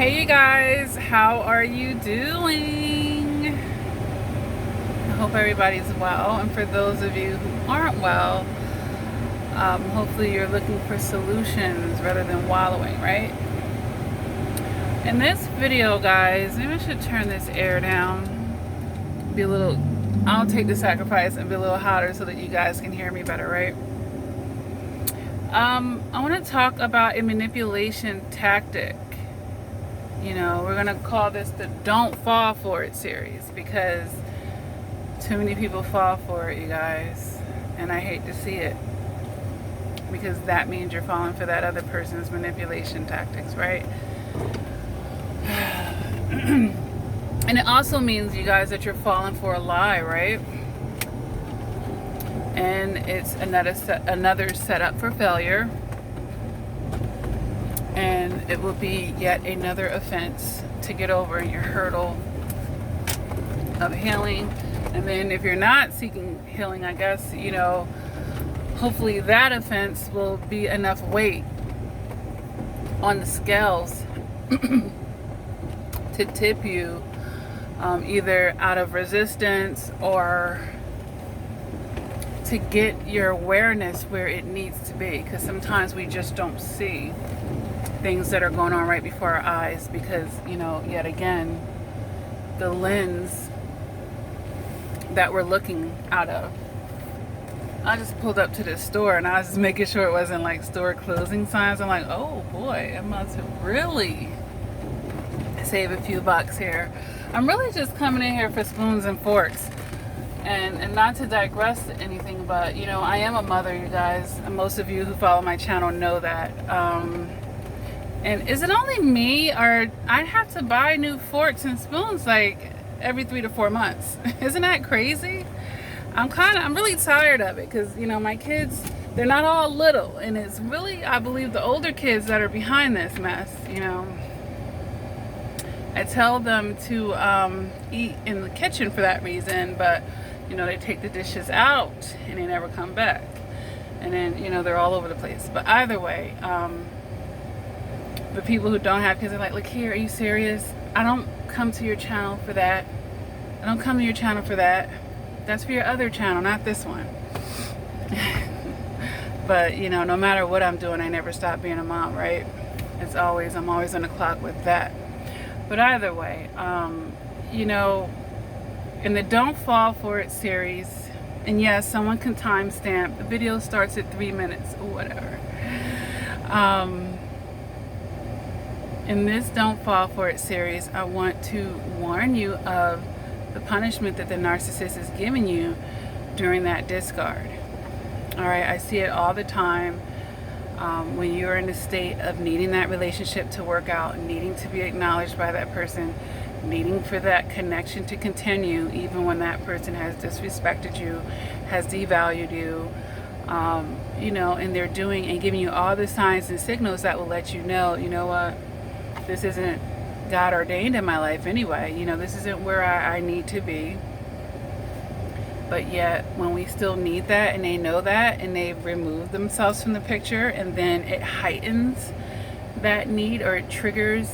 Hey you guys, how are you doing? I hope everybody's well, and for those of you who aren't well, hopefully you're looking for solutions rather than wallowing, right? In this video, guys, maybe I should turn this air down, I'll take the sacrifice and be a little hotter so that you guys can hear me better, right? I want to talk about a manipulation tactic. You know, we're gonna call this the Don't Fall For It series, because too many people fall for it, you guys, and I hate to see it, because that means you're falling for that other person's manipulation tactics, right? And it also means, you guys, that you're falling for a lie, right? And it's another setup for failure, and it will be yet another offense to get over in your hurdle of healing. And then if you're not seeking healing, I guess, you know, hopefully that offense will be enough weight on the scales to tip you either out of resistance or to get your awareness where it needs to be, because sometimes we just don't see things that are going on right before our eyes, because, you know, yet again, the lens that we're looking out of. I just pulled up to this store and I was just making sure it wasn't like store closing signs. I'm like, oh boy, I must really save a few bucks here. I'm really just coming in here for spoons and forks, and not to digress to anything, but you know, I am a mother, you guys, and most of you who follow my channel know that. And is it only me, or I have to buy new forks and spoons like every 3 to 4 months? Isn't that crazy? I'm really tired of it, because you know, my kids, they're not all little, and it's really, I believe, the older kids that are behind this mess. You know, I tell them to eat in the kitchen for that reason, but you know, they take the dishes out and they never come back, and then, you know, they're all over the place. But either way, the people who don't have kids are like, look here, are you serious? I don't come to your channel for that. I don't come to your channel for that. That's for your other channel, not this one. But you know, no matter what I'm doing, I never stop being a mom, right? I'm always on the clock with that. But either way, you know, in the Don't Fall For It series, and yes, someone can timestamp, the video starts at 3 minutes or whatever. In this Don't Fall For It series, I want to warn you of the punishment that the narcissist is giving you during that discard. All right, I see it all the time when you're in a state of needing that relationship to work out, needing to be acknowledged by that person, needing for that connection to continue, even when that person has disrespected you, has devalued you, you know, and they're doing and giving you all the signs and signals that will let you know what, this isn't God ordained in my life anyway. You know, this isn't where I need to be. But yet, when we still need that, and they know that, and they've removed themselves from the picture, and then it heightens that need, or it triggers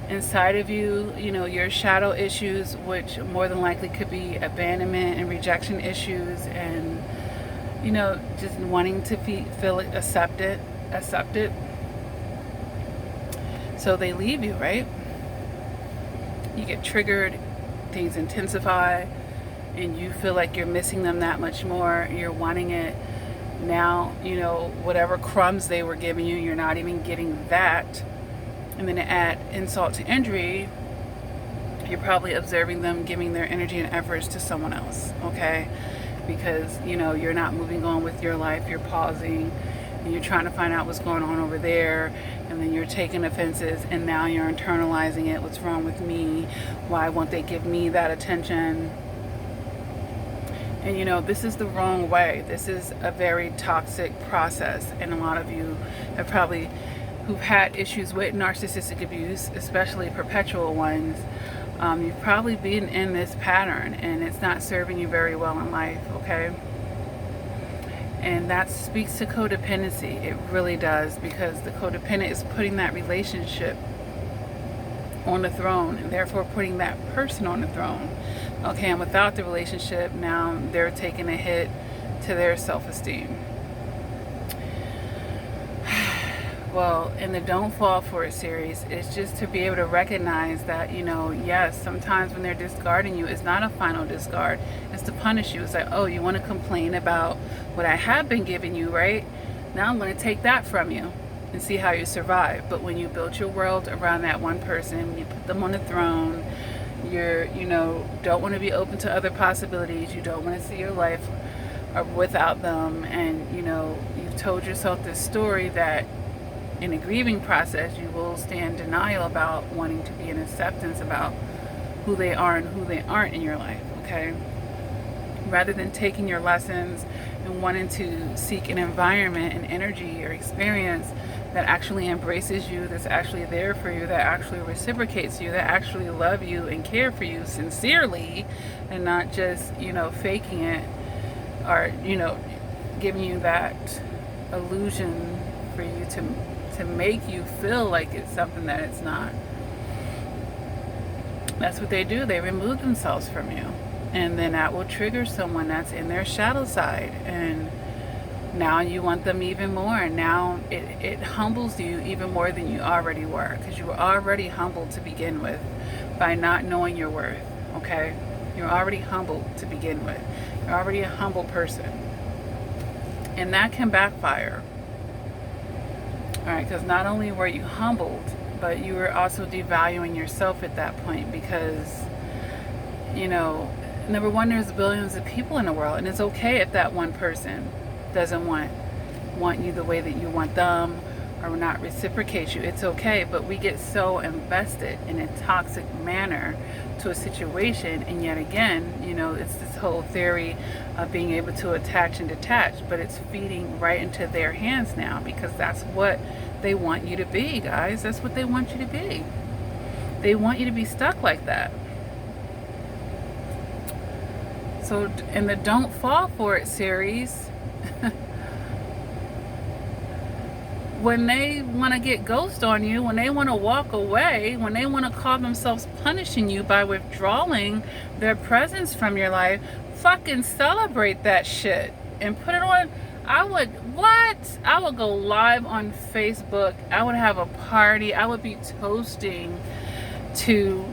inside of you, you know, your shadow issues, which more than likely could be abandonment and rejection issues, and, you know, just wanting to feel accepted. So they leave you, right? You get triggered, things intensify, and you feel like you're missing them that much more. You're wanting it now. You know, whatever crumbs they were giving you, you're not even getting that. And then to add insult to injury, you're probably observing them giving their energy and efforts to someone else, okay? Because, you know, you're not moving on with your life, you're pausing, and you're trying to find out what's going on over there, and then you're taking offenses, and now you're internalizing it. What's wrong with me? Why won't they give me that attention? And you know, this is the wrong way. This is a very toxic process, and a lot of you have probably, who've had issues with narcissistic abuse, especially perpetual ones, you've probably been in this pattern, and it's not serving you very well in life, okay? And that speaks to codependency. It really does, because the codependent is putting that relationship on the throne, and therefore putting that person on the throne. Okay, and without the relationship, now they're taking a hit to their self-esteem. Well, in the Don't Fall For It series, it's just to be able to recognize that, you know, yes, sometimes when they're discarding you, it's not a final discard. It's to punish you. It's like, oh, you want to complain about what I have been giving you, right? Now I'm going to take that from you and see how you survive. But when you build your world around that one person, you put them on the throne, you know, don't want to be open to other possibilities. You don't want to see your life without them. And, you know, you've told yourself this story that in a grieving process, you will stay in denial about wanting to be in acceptance about who they are and who they aren't in your life, okay? Rather than taking your lessons and wanting to seek an environment and energy or experience that actually embraces you, that's actually there for you, that actually reciprocates you, that actually love you and care for you sincerely, and not just, you know, faking it, or, you know, giving you that illusion for you to make you feel like it's something that it's not. That's what they do. They remove themselves from you, and then that will trigger someone that's in their shadow side, and now you want them even more. Now it humbles you even more than you already were, because you were already humbled to begin with by not knowing your worth. Okay, you're already humbled to begin with. You're already a humble person, and that can backfire. All right, because not only were you humbled, but you were also devaluing yourself at that point, because, you know, number one, there's billions of people in the world, and it's okay if that one person doesn't want you the way that you want them, or not reciprocate you. It's okay, but we get so invested in a toxic manner to a situation, and yet again, you know, it's this whole theory of being able to attach and detach, but it's feeding right into their hands now, because that's what they want you to be, guys. That's what they want you to be. They want you to be stuck like that. So in the Don't Fall For It series, when they want to get ghost on you, when they want to walk away, when they want to call themselves punishing you by withdrawing their presence from your life, fucking celebrate that shit and put it on. I would go live on Facebook. I would have a party. I would be toasting to,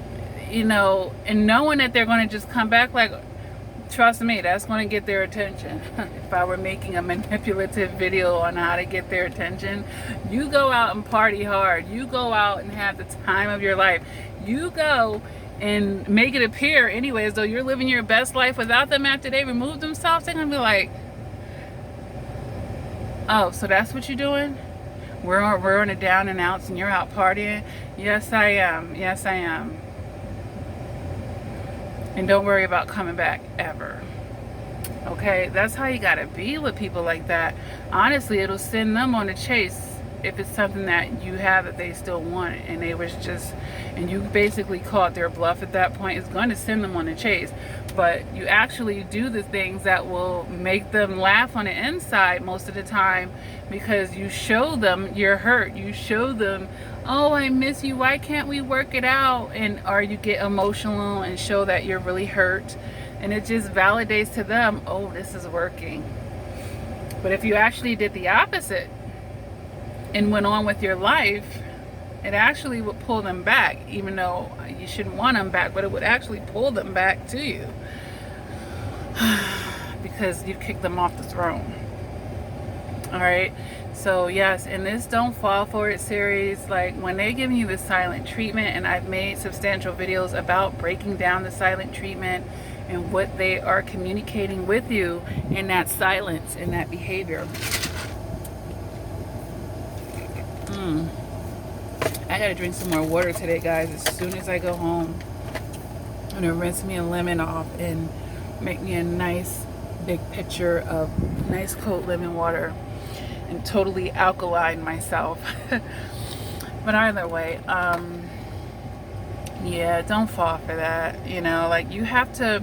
you know, and knowing that they're going to just come back like, trust me, that's going to get their attention. If I were making a manipulative video on how to get their attention, you go out and party hard. You go out and have the time of your life. You go and make it appear anyway as though you're living your best life without them. After they remove themselves, they're going to be like, oh, so that's what you're doing? We're on a down and outs and you're out partying? Yes, I am. Yes, I am. And don't worry about coming back ever. Okay, that's how you gotta be with people like that. Honestly, it'll send them on a chase if it's something that you have that they still want, and they was just, and you basically caught their bluff at that point. It's going to send them on a chase. But you actually do the things that will make them laugh on the inside most of the time, because you show them you're hurt. You show them, oh, I miss you, why can't we work it out? And or you get emotional and show that you're really hurt, and it just validates to them, oh, this is working. But if you actually did the opposite and went on with your life, it actually would pull them back, even though you shouldn't want them back, but it would actually pull them back to you because you kicked them off the throne. All right, so yes, in this Don't Fall For It series, like when they're giving you the silent treatment, and I've made substantial videos about breaking down the silent treatment and what they are communicating with you in that silence, in that behavior. I gotta drink some more water today, guys. As soon as I go home, I'm gonna rinse me a lemon off and make me a nice big pitcher of nice cold lemon water and totally alkaline myself. But either way, yeah, don't fall for that. You know, like, you have to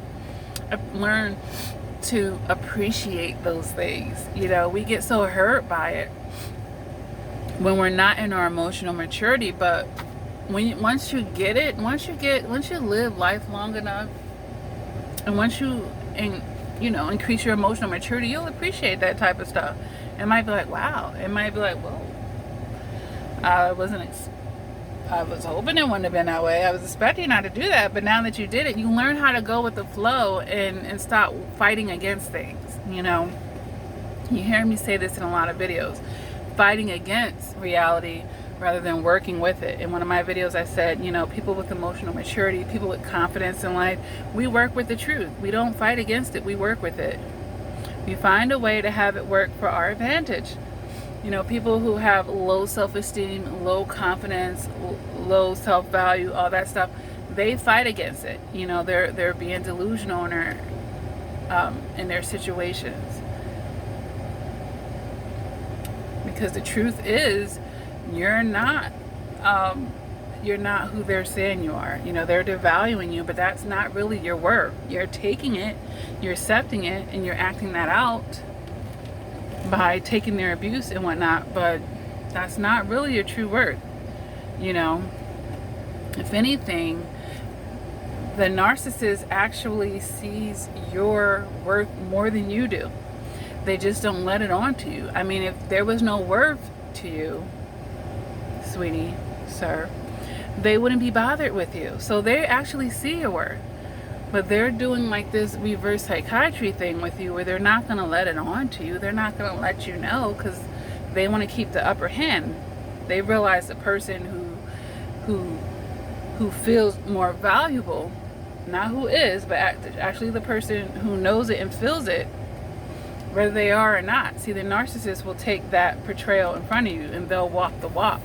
learn to appreciate those things. You know, we get so hurt by it when we're not in our emotional maturity, but once you get it, once you live life long enough, and once you increase your emotional maturity, you'll appreciate that type of stuff. It might be like, wow. It might be like, whoa. I was hoping it wouldn't have been that way. I was expecting not to do that, but now that you did it, you learn how to go with the flow and stop fighting against things. You hear me say this in a lot of videos, fighting against reality rather than working with it. In one of my videos I said, people with emotional maturity, people with confidence in life, we work with the truth. We don't fight against it, we work with it. We find a way to have it work for our advantage. People who have low self-esteem, low confidence, low self-value, all that stuff, they fight against it. They're being delusional in their situations. Because the truth is, you're not who they're saying you are. They're devaluing you, but that's not really your worth. You're taking it, you're accepting it, and you're acting that out by taking their abuse and whatnot, but that's not really your true worth. If anything, the narcissist actually sees your worth more than you do. They just don't let it on to you. I mean, if there was no worth to you, sweetie, sir, they wouldn't be bothered with you. So they actually see your worth. But they're doing like this reverse psychiatry thing with you where they're not going to let it on to you. They're not going to let you know because they want to keep the upper hand. They realize the person who feels more valuable, not who is, but actually the person who knows it and feels it, whether they are or not. See, the narcissist will take that portrayal in front of you and they'll walk the walk,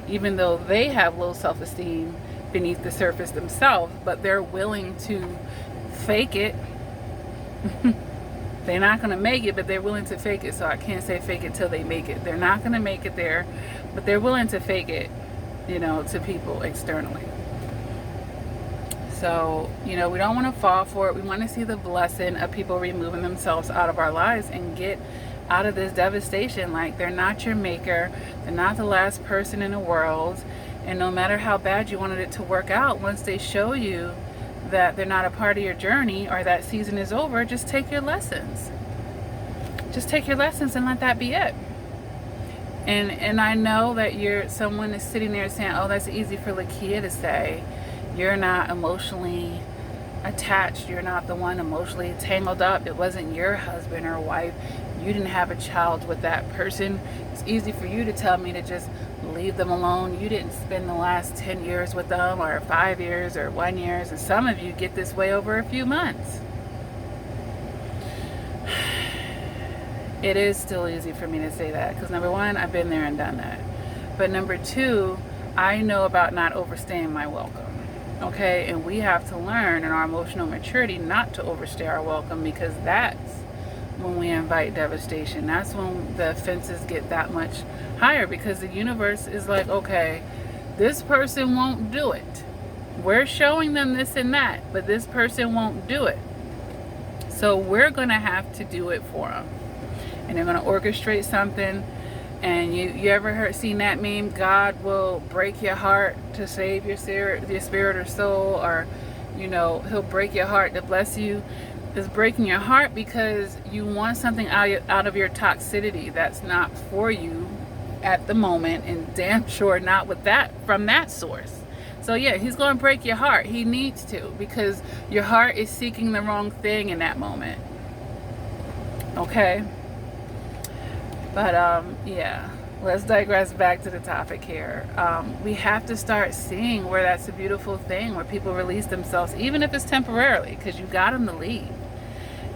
even though they have low self-esteem beneath the surface themselves, but they're willing to fake it. They're not going to make it, but they're willing to fake it. So I can't say fake it till they make it. They're not going to make it there, but they're willing to fake it, to people externally. So, we don't want to fall for it. We want to see the blessing of people removing themselves out of our lives and get out of this devastation. Like, they're not your maker. They're not the last person in the world. And no matter how bad you wanted it to work out, once they show you that they're not a part of your journey or that season is over, just take your lessons. Just take your lessons and let that be it. And I know that someone is sitting there saying, oh, that's easy for Lakia to say. You're not emotionally attached. You're not the one emotionally tangled up. It wasn't your husband or wife. You didn't have a child with that person. It's easy for you to tell me to just leave them alone. You didn't spend the last 10 years with them, or 5 years, or 1 year. And some of you get this way over a few months. It is still easy for me to say that because, number one, I've been there and done that. But number two, I know about not overstaying my welcome. Okay, and we have to learn in our emotional maturity not to overstay our welcome, because that's when we invite devastation. That's when the offenses get that much higher, because the universe is like, okay, this person won't do it. We're showing them this and that, but this person won't do it. So we're going to have to do it for them. And they're going to orchestrate something. And you ever seen that meme, God will break your heart to save your spirit or soul, or he'll break your heart to bless you. It's breaking your heart because you want something out of your toxicity that's not for you at the moment, and damn sure not from that source. So yeah, he's going to break your heart. He needs to, because your heart is seeking the wrong thing in that moment. Okay? But yeah, let's digress back to the topic here. We have to start seeing where that's a beautiful thing, where people release themselves, even if it's temporarily, because you got them to leave.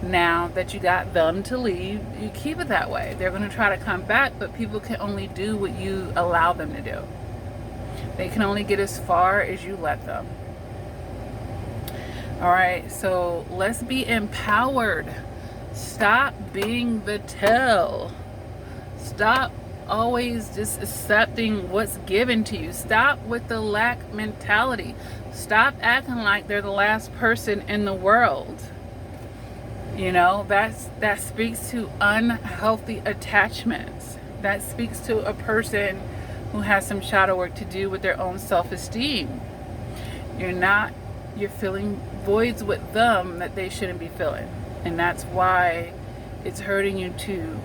Now that you got them to leave, you keep it that way. They're going to try to come back, but people can only do what you allow them to do. They can only get as far as you let them. All right, so let's be empowered. Stop being the tell. Stop always just accepting what's given to you. Stop with the lack mentality. Stop acting like they're the last person in the world. That speaks to unhealthy attachments. That speaks to a person who has some shadow work to do with their own self-esteem. You're filling voids with them that they shouldn't be filling. And that's why it's hurting you to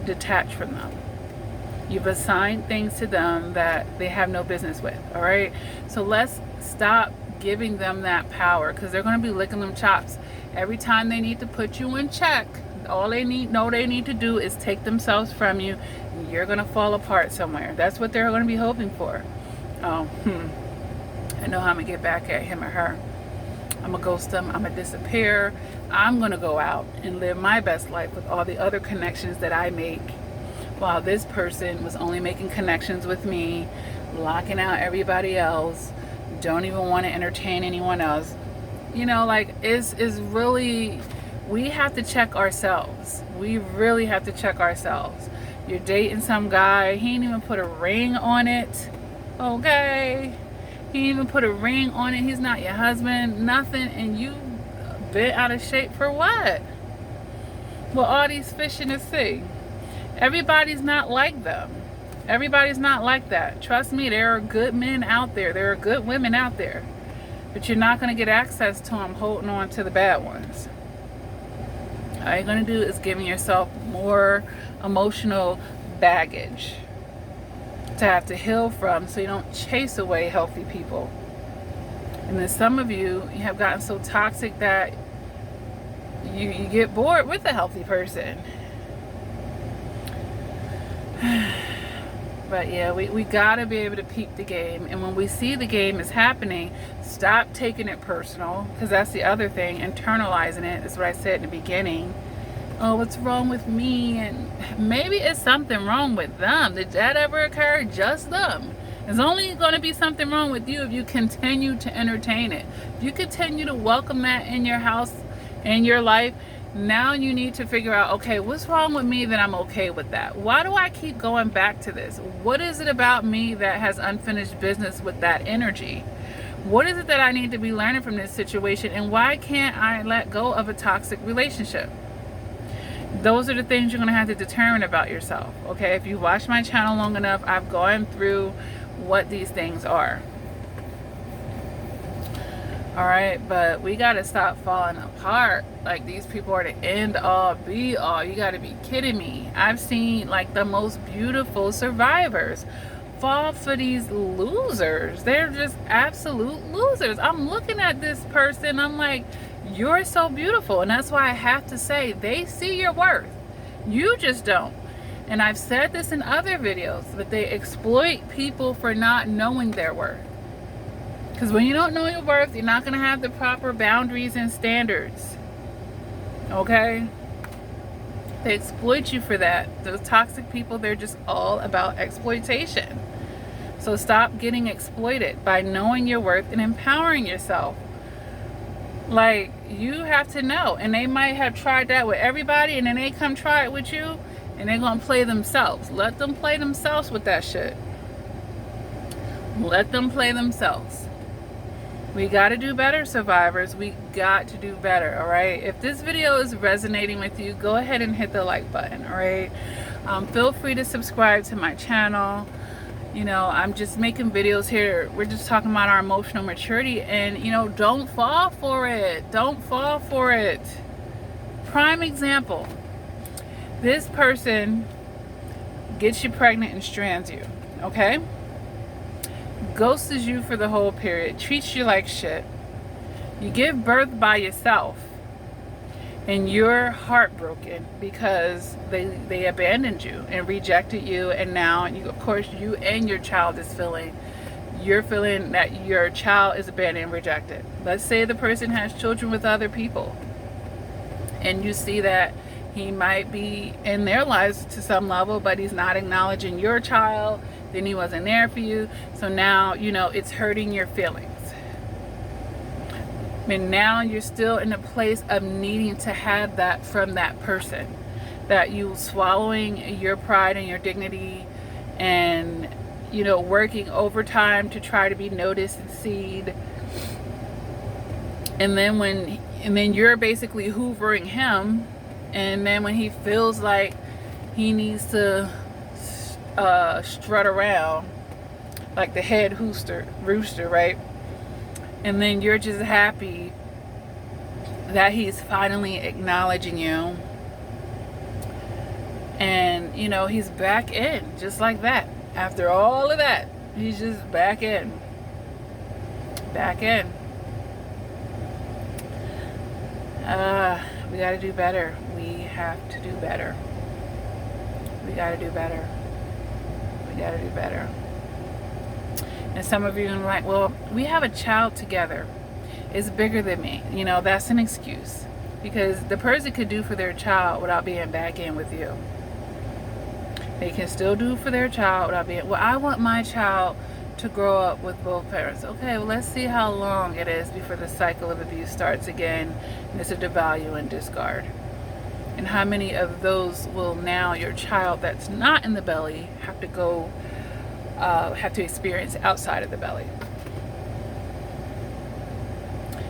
detach from them. You've assigned things to them that they have no business with, all right? So let's stop giving them that power, because they're going to be licking them chops. Every time they need to put you in check, all they need to do is take themselves from you, and you're going to fall apart somewhere. That's what they're going to be hoping for. I know how I'm going to get back at him or her. I'm going to ghost them. I'm going to disappear. I'm going to go out and live my best life with all the other connections that I make, while this person was only making connections with me, locking out everybody else, don't even want to entertain anyone else. You know, like, is really, we have to check ourselves. We really have to check ourselves. You're dating some guy, he didn't even put a ring on it, okay? He didn't even put a ring on it. He's not your husband, nothing, and you bent out of shape for what? Well, all these fish in the sea. Everybody's not like them. Everybody's not like that. Trust me, there are good men out there. There are good women out there. But you're not going to get access to them holding on to the bad ones. All you're going to do is giving yourself more emotional baggage to have to heal from, so you don't chase away healthy people. And then some of you have gotten so toxic that you get bored with a healthy person. But yeah, we gotta be able to peep the game, and when we see the game is happening, stop taking it personal, because that's the other thing, internalizing it. That's what I said in the beginning. Oh, what's wrong with me? And maybe it's something wrong with them. Did that ever occur? Just them. There's only going to be something wrong with you if you continue to entertain it. If you continue to welcome that in your house, in your life, now you need to figure out, okay, what's wrong with me that I'm okay with that? Why do I keep going back to this? What is it about me that has unfinished business with that energy? What is it that I need to be learning from this situation? And why can't I let go of a toxic relationship? Those are the things you're going to have to determine about yourself. Okay, if you watch my channel long enough, I've gone through what these things are. All right, but we got to stop falling apart. Like, these people are the end all be all. You got to be kidding me. I've seen like the most beautiful survivors fall for these losers. They're just absolute losers. I'm looking at this person, I'm like, you're so beautiful. And that's why I have to say, they see your worth. You just don't. And I've said this in other videos, but they exploit people for not knowing their worth. Because when you don't know your worth, you're not going to have the proper boundaries and standards. Okay? They exploit you for that. Those toxic people, they're just all about exploitation. So stop getting exploited by knowing your worth and empowering yourself. Like, you have to know. And they might have tried that with everybody, and then they come try it with you, and they're going to play themselves. Let them play themselves with that shit. Let them play themselves. We got to do better, survivors. We got to do better, all right? If this video is resonating with you, go ahead and hit the like button, all right? Feel free to subscribe to my channel. You know, I'm just making videos here. We're just talking about our emotional maturity, and, you know, don't fall for it. Don't fall for it. Prime example. This person gets you pregnant and strands you, okay? Ghosts you for the whole period, treats you like shit. You give birth by yourself, and you're heartbroken because they abandoned you and rejected you, and now you, of course, you and your child is feeling, you're feeling that your child is abandoned and rejected. Let's say the person has children with other people, and you see that he might be in their lives to some level, but he's not acknowledging your child. Then he wasn't there for you. So now, you know, it's hurting your feelings. And now you're still in a place of needing to have that from that person. That you swallowing your pride and your dignity, and, you know, working overtime to try to be noticed and seen. And then you're basically hoovering him. And then when he feels like he needs to strut around like the head rooster, right? And then you're just happy that he's finally acknowledging you. And, you know, he's back in just like that. After all of that, he's just back in. Back in. We got to do better. We have to do better. We got to do better. We got to do better. And some of you are like, well, we have a child together. It's bigger than me. You know, that's an excuse. Because the person could do for their child without being back in with you. They can still do for their child without being, well, I want my child to grow up with both parents. Okay, well, let's see how long it is before the cycle of abuse starts again. And it's a devalue and discard. And how many of those will now your child that's not in the belly have to go, have to experience outside of the belly?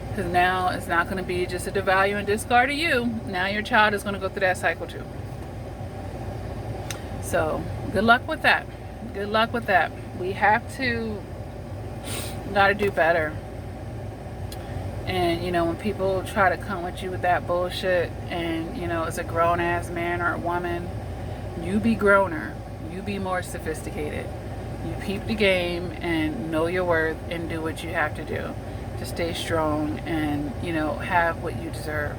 Because now it's not going to be just a devalue and discard of you. Now your child is going to go through that cycle too. So good luck with that. Good luck with that. We have to, got to do better. And, you know, when people try to come with you with that bullshit and, you know, it's a grown-ass man or a woman, you be growner. You be more sophisticated. You peep the game and know your worth and do what you have to do to stay strong and, you know, have what you deserve.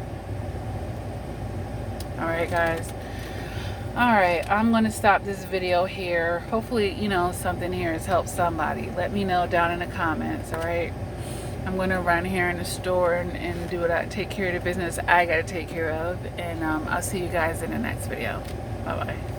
All right, guys. All right, I'm going to stop this video here. Hopefully, you know, something here has helped somebody. Let me know down in the comments, all right? I'm going to run here in the store and do what take care of the business I got to take care of. And I'll see you guys in the next video. Bye-bye.